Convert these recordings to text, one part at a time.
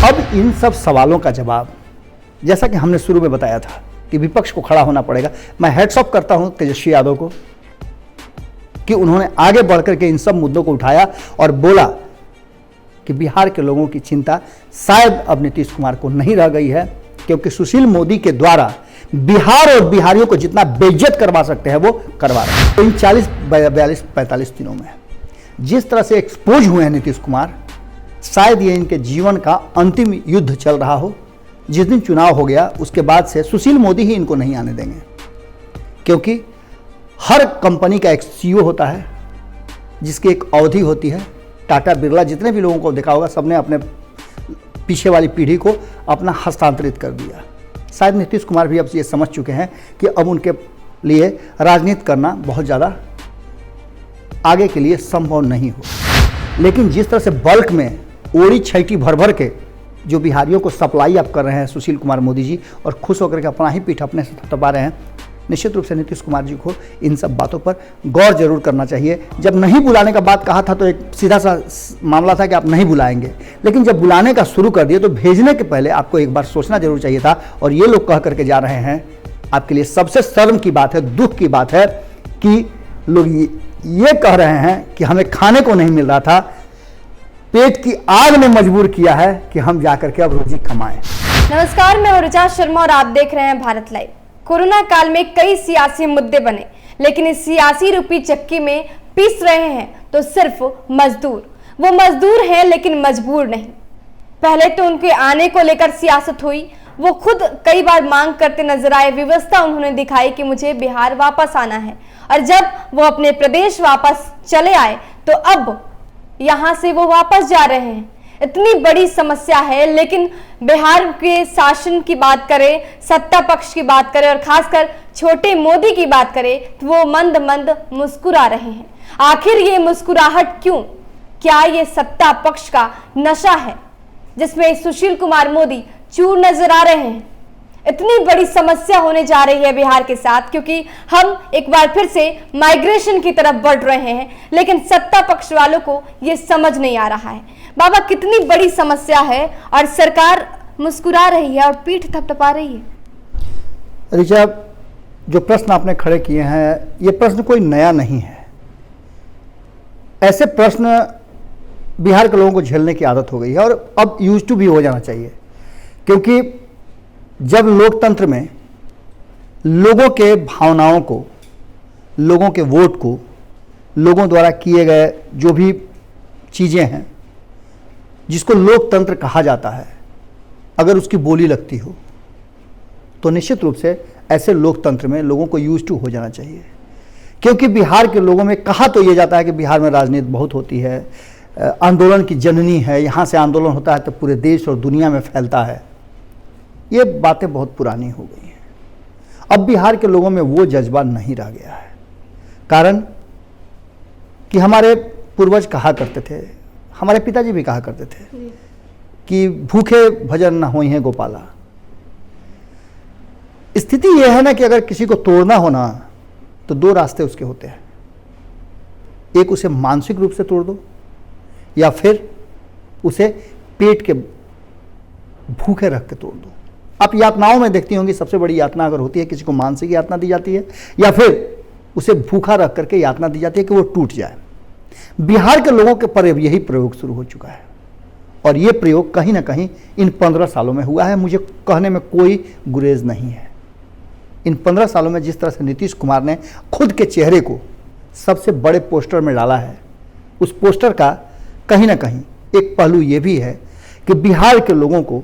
अब इन सब सवालों का जवाब, जैसा कि हमने शुरू में बताया था कि विपक्ष को खड़ा होना पड़ेगा। मैं हेड्स ऑफ करता हूं तेजस्वी यादव को कि उन्होंने आगे बढ़कर के इन सब मुद्दों को उठाया और बोला कि बिहार के लोगों की चिंता शायद अब नीतीश कुमार को नहीं रह गई है, क्योंकि सुशील मोदी के द्वारा बिहार और बिहारियों को जितना बेइज्जत करवा सकते हैं वो करवा रहे हैं। तो इन 40, 42, 45 दिनों में जिस तरह से एक्सपोज हुए हैं नीतीश कुमार, शायद ये इनके जीवन का अंतिम युद्ध चल रहा हो। जिस दिन चुनाव हो गया उसके बाद से सुशील मोदी ही इनको नहीं आने देंगे, क्योंकि हर कंपनी का एक सीईओ होता है जिसकी एक अवधि होती है। टाटा, बिरला, जितने भी लोगों को देखा होगा, सबने अपने पीछे वाली पीढ़ी को अपना हस्तांतरित कर दिया। शायद नीतीश कुमार भी अब ये समझ चुके हैं कि अब उनके लिए राजनीति करना बहुत ज़्यादा आगे के लिए संभव नहीं हो। लेकिन जिस तरह से बल्क में ओड़ी छैटी भर भर के जो बिहारियों को सप्लाई आप कर रहे हैं सुशील कुमार मोदी जी, और खुश होकर के अपना ही पीठ अपने से थपथपा रहे हैं, निश्चित रूप से नीतीश कुमार जी को इन सब बातों पर गौर जरूर करना चाहिए। जब नहीं बुलाने का बात कहा था तो एक सीधा सा मामला था कि आप नहीं बुलाएंगे, लेकिन जब बुलाने का शुरू कर दिए तो भेजने के पहले आपको एक बार सोचना जरूर चाहिए था। और ये लोग कह करके जा रहे हैं, आपके लिए सबसे शर्म की बात है, दुख की बात है कि लोग ये कह रहे हैं कि हमें खाने को नहीं मिल रहा था, पेट की आग ने मजबूर किया है कि हम जाकर के अब रोजी कमाएं। नमस्कार, मैं ऋचा शर्मा और आप देख रहे हैं भारत लाइव। कोरोना काल में कई सियासी मुद्दे बने, लेकिन इस सियासी रूपी चक्की में पीस रहे हैं तो सिर्फ मजदूर। वो मजदूर हैं लेकिन मजबूर नहीं। पहले तो उनके आने को लेकर सियासत हुई, वो खुद कई बार मांग करते नजर आए, व्यवस्था उन्होंने दिखाई कि मुझे बिहार वापस आना है। और जब वो अपने प्रदेश वापस चले आए तो अब यहां से वो वापस जा रहे हैं। इतनी बड़ी समस्या है, लेकिन बिहार के शासन की बात करें, सत्ता पक्ष की बात करें और खासकर छोटे मोदी की बात करें तो वो मंद मंद मुस्कुरा रहे हैं। आखिर ये मुस्कुराहट क्यों? क्या ये सत्ता पक्ष का नशा है जिसमें सुशील कुमार मोदी चूर नजर आ रहे हैं? इतनी बड़ी समस्या होने जा रही है बिहार के साथ, क्योंकि हम एक बार फिर से माइग्रेशन की तरफ बढ़ रहे हैं, लेकिन सत्ता पक्ष वालों को ये समझ नहीं आ रहा है। बाबा, कितनी बड़ी समस्या है और सरकार मुस्कुरा रही है और पीठ थपथपा रही है। ऋचा, जो प्रश्न आपने खड़े किए हैं, ये प्रश्न कोई नया नहीं है। ऐसे प्रश्न बिहार के लोगों को झेलने की आदत हो गई है और अब यूज टू भी हो जाना चाहिए, क्योंकि जब लोकतंत्र में लोगों के भावनाओं को, लोगों के वोट को, लोगों द्वारा किए गए जो भी चीज़ें हैं जिसको लोकतंत्र कहा जाता है, अगर उसकी बोली लगती हो तो निश्चित रूप से ऐसे लोकतंत्र में लोगों को यूज टू हो जाना चाहिए। क्योंकि बिहार के लोगों में कहा तो ये जाता है कि बिहार में राजनीति बहुत होती है, आंदोलन की जननी है, यहाँ से आंदोलन होता है तो पूरे देश और दुनिया में फैलता है। ये बातें बहुत पुरानी हो गई हैं। अब बिहार के लोगों में वो जज्बा नहीं रह गया है। कारण कि हमारे पूर्वज कहा करते थे, हमारे पिताजी भी कहा करते थे कि भूखे भजन न होई हैं गोपाला। स्थिति यह है ना कि अगर किसी को तोड़ना हो ना तो दो रास्ते उसके होते हैं। एक, उसे मानसिक रूप से तोड़ दो, या फिर उसे पेट के भूखे रख के तोड़ दो। आप यातनाओं में देखती होंगी, सबसे बड़ी यातना अगर होती है, किसी को मानसिक यातना दी जाती है या फिर उसे भूखा रख करके यातना दी जाती है कि वो टूट जाए। बिहार के लोगों के पर यही प्रयोग शुरू हो चुका है और ये प्रयोग कहीं ना कहीं इन 15 सालों में हुआ है। मुझे कहने में कोई गुरेज नहीं है। इन 15 सालों में जिस तरह से नीतीश कुमार ने खुद के चेहरे को सबसे बड़े पोस्टर में डाला है, उस पोस्टर का कहीं ना कहीं एक पहलू ये भी है कि बिहार के लोगों को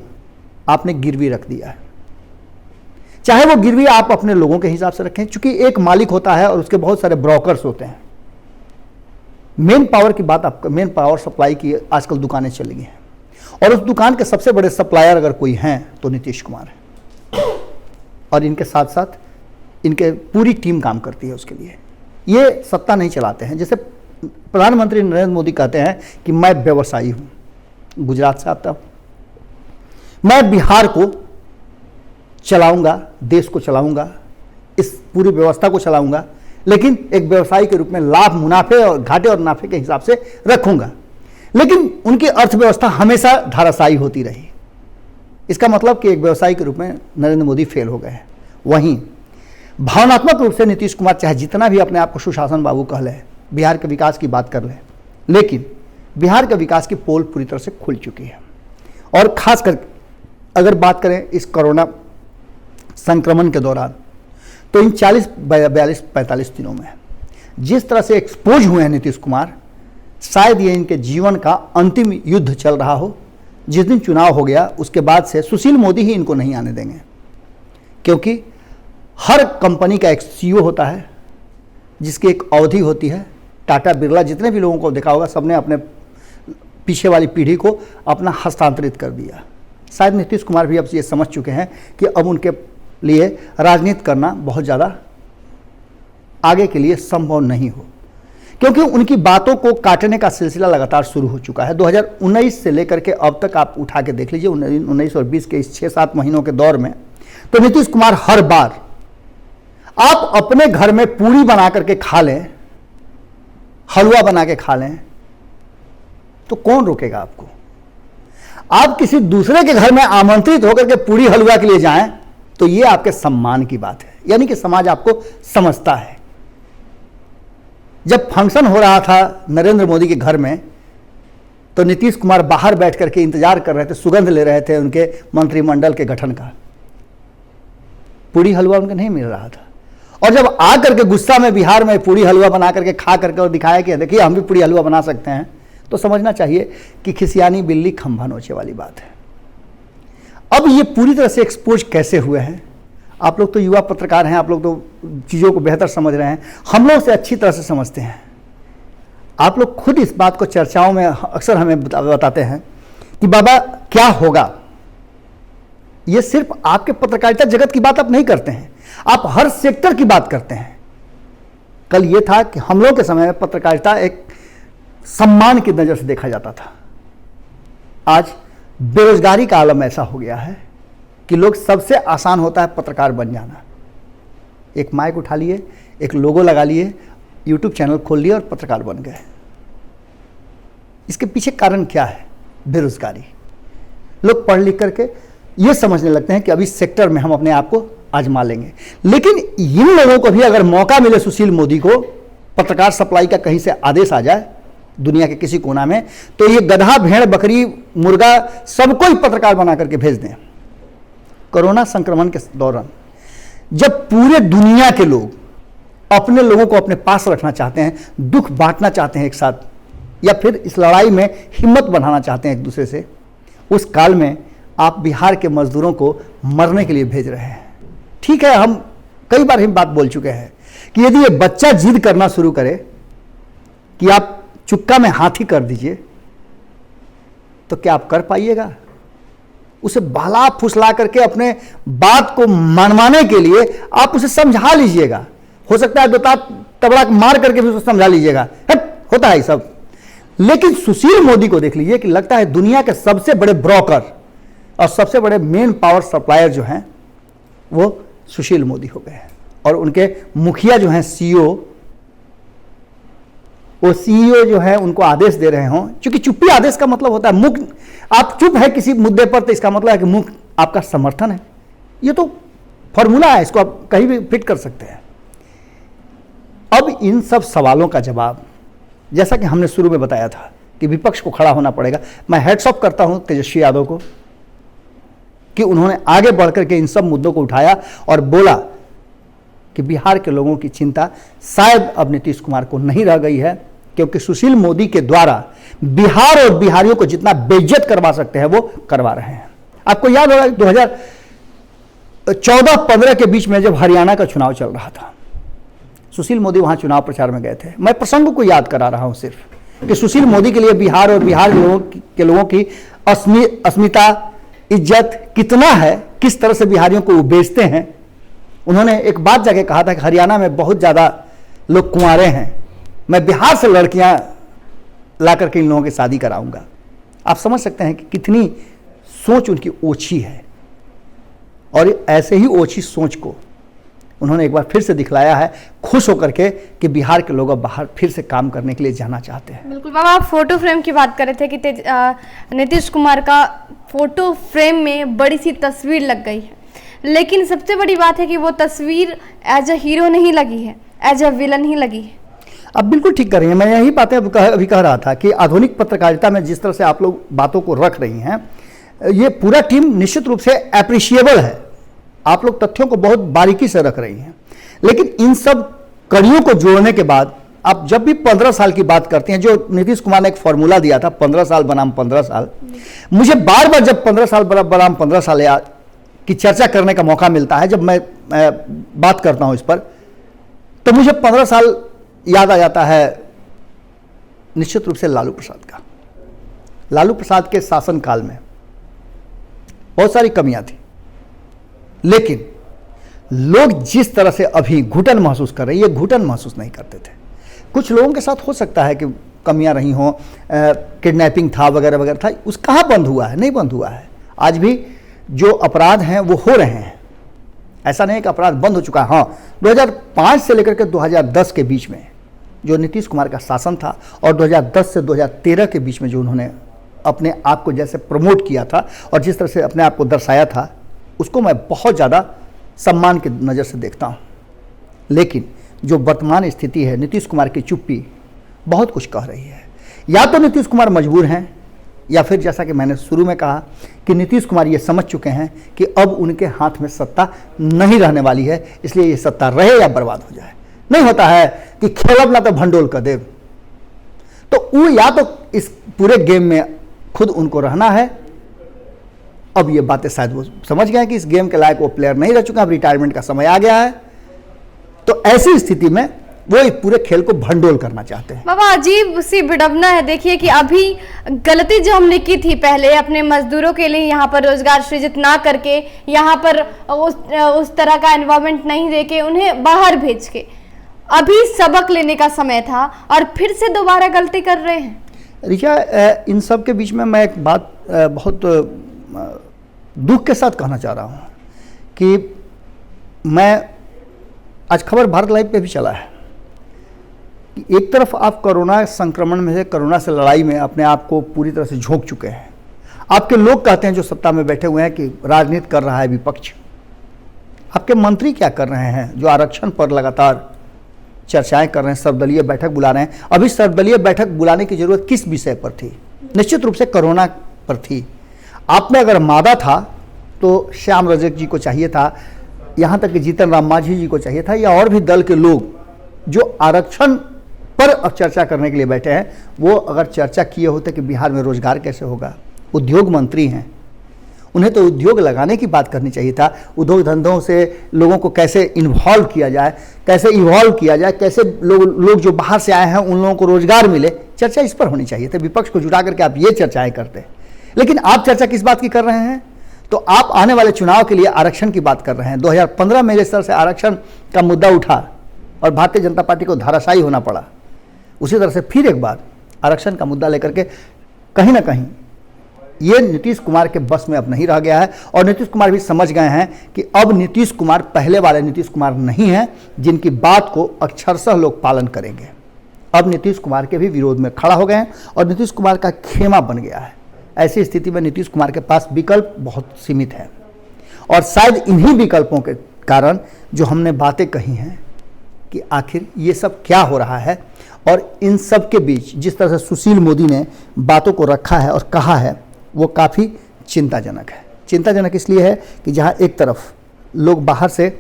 आपने गिरवी रख दिया है। चाहे वो गिरवी आप अपने लोगों के हिसाब से रखें, क्योंकि एक मालिक होता है और उसके बहुत सारे ब्रोकर्स होते हैं। मेन पावर की बात, आपका मेन पावर सप्लाई की आजकल दुकानें चली गई हैं और उस दुकान के सबसे बड़े सप्लायर अगर कोई हैं तो नीतीश कुमार है और इनके साथ साथ इनके पूरी टीम काम करती है उसके लिए। ये सत्ता नहीं चलाते हैं। जैसे प्रधानमंत्री नरेंद्र मोदी कहते हैं कि मैं व्यवसायी हूँ, गुजरात से आता हूँ, मैं बिहार को चलाऊंगा, देश को चलाऊंगा, इस पूरी व्यवस्था को चलाऊंगा, लेकिन एक व्यवसायी के रूप में लाभ, मुनाफे और घाटे और नाफे के हिसाब से रखूंगा। लेकिन उनकी अर्थव्यवस्था हमेशा धाराशायी होती रही। इसका मतलब कि एक व्यवसायी के रूप में नरेंद्र मोदी फेल हो गए हैं। वहीं भावनात्मक रूप से नीतीश कुमार चाहे जितना भी अपने आप को सुशासन बाबू कह ले, बिहार के विकास की बात कर ले, लेकिन बिहार के विकास की पोल पूरी तरह से खुल चुकी है। और खासकर अगर बात करें इस कोरोना संक्रमण के दौरान, तो इन 40, 42, 45 दिनों में जिस तरह से एक्सपोज हुए हैं नीतीश कुमार, शायद ये इनके जीवन का अंतिम युद्ध चल रहा हो। जिस दिन चुनाव हो गया उसके बाद से सुशील मोदी ही इनको नहीं आने देंगे, क्योंकि हर कंपनी का एक सीईओ होता है जिसकी एक अवधि होती है। टाटा, बिरला, जितने भी लोगों को देखा होगा, सबने अपने पीछे वाली पीढ़ी को अपना हस्तांतरित कर दिया। शायद नीतीश कुमार भी अब ये समझ चुके हैं कि अब उनके लिए राजनीति करना बहुत ज़्यादा आगे के लिए संभव नहीं हो, क्योंकि उनकी बातों को काटने का सिलसिला लगातार शुरू हो चुका है। 2019 से लेकर के अब तक आप उठा के देख लीजिए, 19 और 20 के इस 6-7 महीनों के दौर में तो नीतीश कुमार हर बार आप अपने घर में पूरी बना करके खा लें, हलवा बना के खा लें, तो कौन रोकेगा आपको? आप किसी दूसरे के घर में आमंत्रित होकर के पूरी हलवा के लिए जाएं तो ये आपके सम्मान की बात है, यानी कि समाज आपको समझता है। जब फंक्शन हो रहा था नरेंद्र मोदी के घर में, तो नीतीश कुमार बाहर बैठ करके इंतजार कर रहे थे, सुगंध ले रहे थे उनके मंत्रिमंडल के गठन का। पूरी हलवा उनको नहीं मिल रहा था, और जब आ करके गुस्सा में बिहार में पूरी हलवा बना करके खा करके और दिखाया कि देखिए हम भी पूरी हलवा बना सकते हैं, तो समझना चाहिए कि खिसियानी बिल्ली खंभा नोचे वाली बात है। अब ये पूरी तरह से एक्सपोज कैसे हुए हैं? आप लोग तो युवा पत्रकार हैं, आप लोग तो चीज़ों को बेहतर समझ रहे हैं, हम लोग से अच्छी तरह से समझते हैं। आप लोग खुद इस बात को चर्चाओं में अक्सर हमें बताते हैं कि बाबा क्या होगा। ये सिर्फ आपके पत्रकारिता जगत की बात आप नहीं करते हैं, आप हर सेक्टर की बात करते हैं। कल ये था कि हम लोग के समय में पत्रकारिता एक सम्मान की नज़र से देखा जाता था। आज बेरोजगारी का आलम ऐसा हो गया है कि लोग, सबसे आसान होता है पत्रकार बन जाना। एक माइक उठा लिए, एक लोगो लगा लिए, यूट्यूब चैनल खोल लिए और पत्रकार बन गए। इसके पीछे कारण क्या है? बेरोजगारी। लोग पढ़ लिख करके ये समझने लगते हैं कि अभी सेक्टर में हम अपने आप को आजमा लेंगे। लेकिन इन लोगों को भी अगर मौका मिले सुशील मोदी को, पत्रकार सप्लाई का कहीं से आदेश आ जाए दुनिया के किसी कोना में, तो ये गधा, भेड़, बकरी, मुर्गा सबको ही पत्रकार बना करके भेज दें। कोरोना संक्रमण के दौरान जब पूरे दुनिया के लोग अपने लोगों को अपने पास रखना चाहते हैं, दुख बांटना चाहते हैं एक साथ, या फिर इस लड़ाई में हिम्मत बढ़ाना चाहते हैं एक दूसरे से, उस काल में आप बिहार के मजदूरों को मरने के लिए भेज रहे हैं। ठीक है, हम कई बार हम बात बोल चुके हैं कि यदि ये बच्चा जिद करना शुरू करे कि आप चुक्का में हाथी कर दीजिए, तो क्या आप कर पाइएगा? उसे बहला फुसला करके अपने बात को मनवाने के लिए आप उसे समझा लीजिएगा। हो सकता है दो तबला मार करके भी उसे समझा लीजिएगा, होता है सब। लेकिन सुशील मोदी को देख लीजिए कि लगता है दुनिया के सबसे बड़े ब्रोकर और सबसे बड़े मेन पावर सप्लायर जो हैं वो सुशील मोदी हो गए हैं। और उनके मुखिया जो हैं सीईओ, वो सीईओ जो है उनको आदेश दे रहे हों, क्योंकि चुप्पी आदेश का मतलब होता है मुख। आप चुप है किसी मुद्दे पर तो इसका मतलब है कि मुख आपका समर्थन है। ये तो फॉर्मूला है, इसको आप कहीं भी फिट कर सकते हैं। अब इन सब सवालों का जवाब, जैसा कि हमने शुरू में बताया था कि विपक्ष को खड़ा होना पड़ेगा। मैं हैट्स ऑफ करता हूं तेजस्वी यादव को कि उन्होंने आगे बढ़कर के इन सब मुद्दों को उठाया और बोला कि बिहार के लोगों की चिंता शायद अब नीतीश कुमार को नहीं रह गई है, क्योंकि सुशील मोदी के द्वारा बिहार और बिहारियों को जितना बेइज्जत करवा सकते हैं वो करवा रहे हैं। आपको याद होगा 2014-15 के बीच में जब हरियाणा का चुनाव चल रहा था, सुशील मोदी वहां चुनाव प्रचार में गए थे। मैं प्रसंग को याद करा रहा हूं सिर्फ कि सुशील मोदी के लिए बिहार और बिहार के लोगों की अस्मिता, इज्जत कितना है, किस तरह से बिहारियों को वो बेचते हैं। उन्होंने एक बात जाके कहा था कि हरियाणा में बहुत ज़्यादा लोग कुंवारे हैं, मैं बिहार से लड़कियां ला करके इन लोगों की शादी कराऊंगा। आप समझ सकते हैं कि कितनी सोच उनकी ओछी है। और ऐसे ही ओछी सोच को उन्होंने एक बार फिर से दिखलाया है, खुश होकर के, कि बिहार के लोग अब बाहर फिर से काम करने के लिए जाना चाहते हैं। बिल्कुल बाबा, आप फोटो फ्रेम की बात कर रहे थे कि नीतीश कुमार का फोटो फ्रेम में बड़ी सी तस्वीर लग गई है, लेकिन सबसे बड़ी बात है कि वो तस्वीर एज अ हीरो नहीं लगी है, एज अ विलन ही लगी है। अब बिल्कुल ठीक कर रही हैं। मैं यही बातें अभी कह रहा था कि आधुनिक पत्रकारिता में जिस तरह से आप लोग बातों को रख रही हैं, ये पूरा टीम निश्चित रूप से एप्रिशिएबल है। आप लोग तथ्यों को बहुत बारीकी से रख रही हैं, लेकिन इन सब कड़ियों को जोड़ने के बाद आप जब भी 15 साल की बात करते हैं, जो नीतीश कुमार ने एक फॉर्मूला दिया था, 15 साल बनाम 15 साल, मुझे बार बार जब 15 साल बनाम 15 साल की चर्चा करने का मौका मिलता है, जब मैं बात करता हूं इस पर, तो मुझे 15 साल याद आ जाता है निश्चित रूप से लालू प्रसाद का। लालू प्रसाद के शासनकाल में बहुत सारी कमियां थी, लेकिन लोग जिस तरह से अभी घुटन महसूस कर रहे हैं, ये घुटन महसूस नहीं करते थे। कुछ लोगों के साथ हो सकता है कि कमियां रही हों, किडनैपिंग था वगैरह वगैरह था, उस कहाँ बंद हुआ है? नहीं बंद हुआ है। आज भी जो अपराध हैं वो हो रहे हैं, ऐसा नहीं कि अपराध बंद हो चुका है। हाँ, 2005 से लेकर के 2010 के बीच में जो नीतीश कुमार का शासन था, और 2010 से 2013 के बीच में जो उन्होंने अपने आप को जैसे प्रमोट किया था और जिस तरह से अपने आप को दर्शाया था, उसको मैं बहुत ज़्यादा सम्मान की नज़र से देखता हूँ। लेकिन जो वर्तमान स्थिति है, नीतीश कुमार की चुप्पी बहुत कुछ कह रही है। या तो नीतीश कुमार मजबूर हैं, या फिर जैसा कि मैंने शुरू में कहा कि नीतीश कुमार ये समझ चुके हैं कि अब उनके हाथ में सत्ता नहीं रहने वाली है, इसलिए ये सत्ता रहे या बर्बाद हो जाए। नहीं होता है कि खेलब ना तो भंडोल कर देव, तो वो या तो इस पूरे गेम में खुद उनको रहना है। अब ये बातें शायद वो समझ गए कि इस गेम के लायक वो प्लेयर नहीं रह चुका, अब रिटायरमेंट का समय आ गया है, तो ऐसी स्थिति में वो इस पूरे खेल को भंडोल करना चाहते हैं। बाबा, अजीब सी विडंबना है। देखिए कि अभी गलती जो हमने की थी पहले, अपने मजदूरों के लिए यहाँ पर रोजगार सृजित ना करके, यहाँ पर उस तरह का एनवायरनमेंट नहीं देके, उन्हें बाहर भेज के, अभी सबक लेने का समय था और फिर से दोबारा गलती कर रहे हैं। ऋचा, इन सब के बीच में मैं एक बात बहुत दुख के साथ कहना चाह रहा हूँ कि मैं आज खबर भारत लाइव पे भी चला है कि एक तरफ आप कोरोना संक्रमण में से, कोरोना से लड़ाई में अपने आप को पूरी तरह से झोंक चुके हैं। आपके लोग कहते हैं जो सत्ता में बैठे हुए हैं कि राजनीति कर रहा है विपक्ष। आपके मंत्री क्या कर रहे हैं जो आरक्षण पर लगातार चर्चाएं कर रहे हैं, सर्वदलीय बैठक बुला रहे हैं। अभी सर्वदलीय बैठक बुलाने की जरूरत किस विषय पर थी? निश्चित रूप से कोरोना पर थी। आप में अगर मादा था तो श्याम रजक जी को चाहिए था, यहाँ तक कि जीतन राम मांझी जी को चाहिए था, या और भी दल के लोग जो आरक्षण पर अब चर्चा करने के लिए बैठे हैं, वो अगर चर्चा किए होते कि बिहार में रोजगार कैसे होगा। उद्योग मंत्री हैं, उन्हें तो उद्योग लगाने की बात करनी चाहिए था। उद्योग धंधों से लोगों को कैसे इन्वॉल्व किया जाए, कैसे इवॉल्व किया जाए, कैसे लोग जो बाहर से आए हैं उन लोगों को रोजगार मिले, चर्चा इस पर होनी चाहिए थी। विपक्ष को जुटा करके आप ये चर्चाएं करते, लेकिन आप चर्चा किस बात की कर रहे हैं? तो आप आने वाले चुनाव के लिए आरक्षण की बात कर रहे हैं। 2015 में इस तरह से आरक्षण का मुद्दा उठा और भारतीय जनता पार्टी को धाराशायी होना पड़ा। उसी तरह से फिर एक बार आरक्षण का मुद्दा लेकर के कहीं ना कहीं ये नीतीश कुमार के बस में अब नहीं रह गया है, और नीतीश कुमार भी समझ गए हैं कि अब नीतीश कुमार पहले वाले नीतीश कुमार नहीं हैं जिनकी बात को अक्षरशः लोग पालन करेंगे। अब नीतीश कुमार के भी विरोध में खड़ा हो गए हैं और नीतीश कुमार का खेमा बन गया है। ऐसी स्थिति में नीतीश कुमार के पास विकल्प बहुत सीमित है, और शायद इन्हीं विकल्पों के कारण जो हमने बातें कही हैं कि आखिर ये सब क्या हो रहा है, और इन सब के बीच जिस तरह से सुशील मोदी ने बातों को रखा है और कहा है, वो काफ़ी चिंताजनक है। चिंताजनक इसलिए है कि जहाँ एक तरफ लोग बाहर से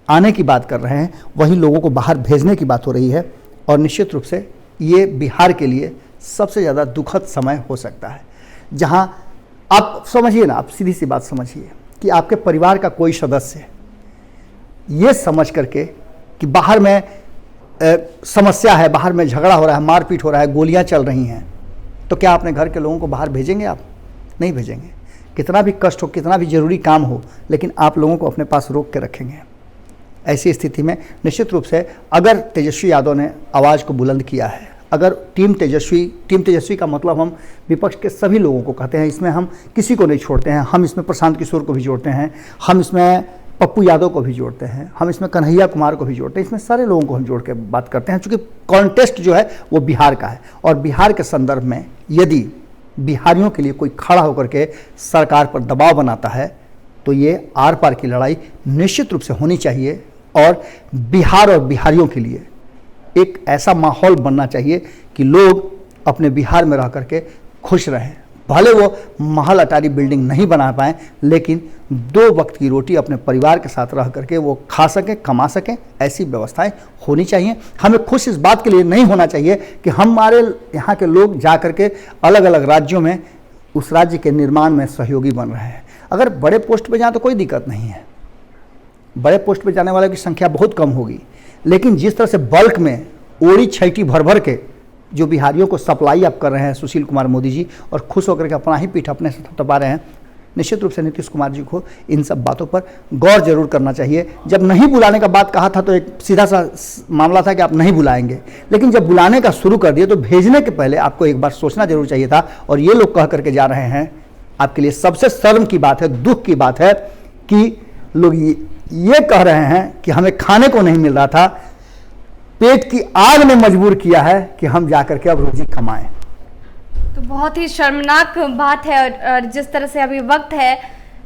आने की बात कर रहे हैं, वहीं लोगों को बाहर भेजने की बात हो रही है, और निश्चित रूप से ये बिहार के लिए सबसे ज़्यादा दुखद समय हो सकता है। जहाँ आप समझिए ना, आप सीधी सी बात समझिए कि आपके परिवार का कोई सदस्य ये समझ करके कि बाहर में समस्या है, बाहर में झगड़ा हो रहा है, मारपीट हो रहा है, गोलियां चल रही हैं, तो क्या अपने घर के लोगों को बाहर भेजेंगे? आप नहीं भेजेंगे। कितना भी कष्ट हो, कितना भी ज़रूरी काम हो, लेकिन आप लोगों को अपने पास रोक के रखेंगे। ऐसी स्थिति में निश्चित रूप से अगर तेजस्वी यादव ने आवाज़ को बुलंद किया है, अगर टीम तेजस्वी का मतलब हम विपक्ष के सभी लोगों को कहते हैं, इसमें हम किसी को नहीं छोड़ते हैं, हम इसमें प्रशांत किशोर को भी जोड़ते हैं, हम इसमें पप्पू यादव को भी जोड़ते हैं, हम इसमें कन्हैया कुमार को भी जोड़ते हैं, इसमें सारे लोगों को हम जोड़ के बात करते हैं, चूँकि कॉन्टेस्ट जो है वो बिहार का है। और बिहार के संदर्भ में यदि बिहारियों के लिए कोई खड़ा होकर के सरकार पर दबाव बनाता है तो ये आर पार की लड़ाई निश्चित रूप से होनी चाहिए। और बिहार और बिहारियों के लिए एक ऐसा माहौल बनना चाहिए कि लोग अपने बिहार में रह करके खुश रहें। भले वो महल अटारी बिल्डिंग नहीं बना पाएँ, लेकिन 2 वक्त की रोटी अपने परिवार के साथ रह करके वो खा सकें, कमा सकें, ऐसी व्यवस्थाएं होनी चाहिए। हमें खुश इस बात के लिए नहीं होना चाहिए कि हमारे यहाँ के लोग जा करके अलग अलग राज्यों में उस राज्य के निर्माण में सहयोगी बन रहे हैं। अगर बड़े पोस्ट पे जाएँ तो कोई दिक्कत नहीं है, बड़े पोस्ट पे जाने वालों की संख्या बहुत कम होगी, लेकिन जिस तरह से बल्क में ओड़ी छैटी भर भर के जो बिहारियों को सप्लाई आप कर रहे हैं सुशील कुमार मोदी जी, और खुश होकर के अपना ही पीठ अपने से थपथपा रहे हैं, निश्चित रूप से नीतीश कुमार जी को इन सब बातों पर गौर जरूर करना चाहिए। जब नहीं बुलाने का बात कहा था तो एक सीधा सा मामला था कि आप नहीं बुलाएंगे, लेकिन जब बुलाने का शुरू कर दिए तो भेजने के पहले आपको एक बार सोचना जरूर चाहिए था। और ये लोग कह करके जा रहे हैं, आपके लिए सबसे शर्म की बात है, दुख की बात है कि लोग ये कह रहे हैं कि हमें खाने को नहीं मिल रहा था, पेट की आग ने मजबूर किया है कि हम जाकर के अब रोजी कमाएं। तो बहुत ही शर्मनाक बात है। और जिस तरह से अभी वक्त है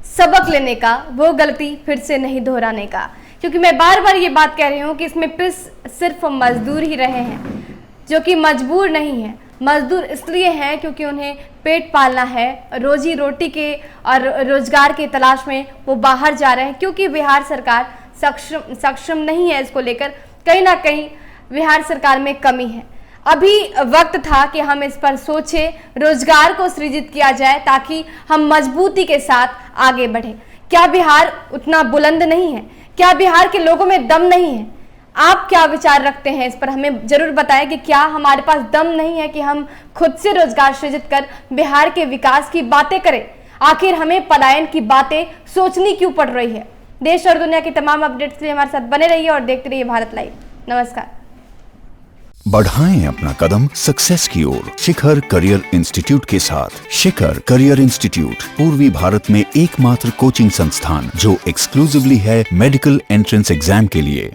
सबक लेने का, वो गलती फिर से नहीं दोहराने का, क्योंकि मैं बार बार ये बात कह रही हूँ कि इसमें पिस सिर्फ मजदूर ही रहे हैं, जो कि मजबूर नहीं है। मजदूर इसलिए हैं क्योंकि उन्हें पेट पालना है, रोजी रोटी के और रोजगार की तलाश में वो बाहर जा रहे हैं, क्योंकि बिहार सरकार सक्षम नहीं है इसको लेकर। कहीं ना कहीं बिहार सरकार में कमी है। अभी वक्त था कि हम इस पर सोचें, रोजगार को सृजित किया जाए ताकि हम मजबूती के साथ आगे बढ़े। क्या बिहार उतना बुलंद नहीं है? क्या बिहार के लोगों में दम नहीं है? आप क्या विचार रखते हैं इस पर? हमें जरूर बताएं कि क्या हमारे पास दम नहीं है कि हम खुद से रोजगार सृजित कर बिहार के विकास की बातें करें? आखिर हमें पलायन की बातें सोचनी क्यों पड़ रही है? देश और दुनिया की तमाम अपडेट्स के लिए हमारे साथ बने रहिए और देखते रहिए भारत लाइव। नमस्कार। बढ़ाएं अपना कदम सक्सेस की ओर शिखर करियर इंस्टीट्यूट के साथ। शिखर करियर इंस्टीट्यूट पूर्वी भारत में एकमात्र कोचिंग संस्थान जो एक्सक्लूसिवली है मेडिकल एंट्रेंस एग्जाम के लिए।